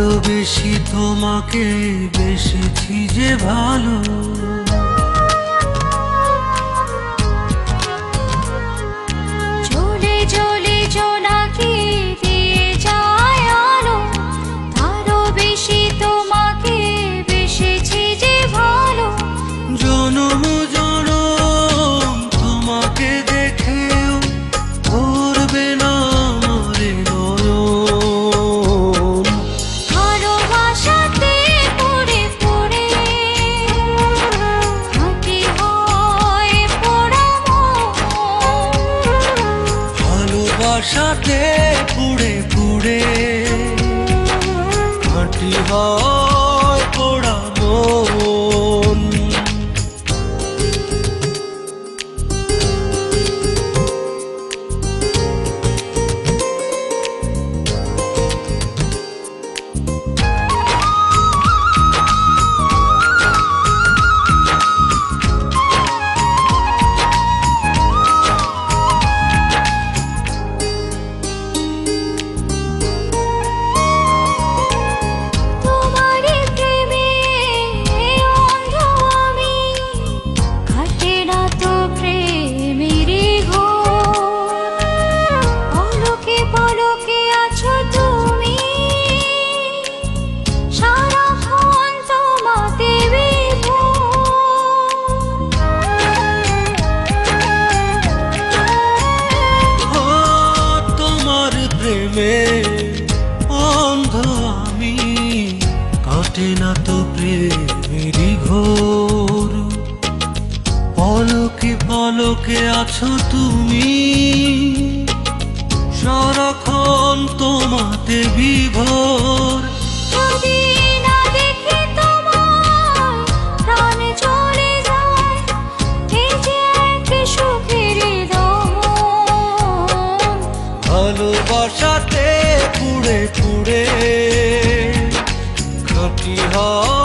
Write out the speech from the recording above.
আরো বেশি তোমাকে বেসেছি যে ভালো। জ্বলে জ্বলে জোনাকি দিয়ে যায় আলো, আরো বেশি তোমাকে বেসেছি যে ভালো। জনম জনম তোমাকে দেখেও ভরবে না মরে নয়ন। ভালোবাসাতে পড়ে পড়ে মাটি হয় পোড়া মন। ভালোবাসাতে পুড়ে পুড়ে মাটি হয় পোড়া মন। তোমারই প্রেমে অন্ধ আমি, কাটে না তো প্রেমেরই ঘোর। পলকে পলকে আছো তুমি, সারাক্ষণ তোমাতে ও তোমার প্রেমে অন্ধ আমি, কাটে না তো প্রেমেরই ঘোর। পলকে পলকে আছো তুমি, সারাক্ষণ তোমাতে বিভোর। যদি না দেখি তোমায় প্রাণ চলে যায়, এই যে এক সুখের দমন। ভালোবাসাতে পুড়ে পুড়ে খাঁটি হয়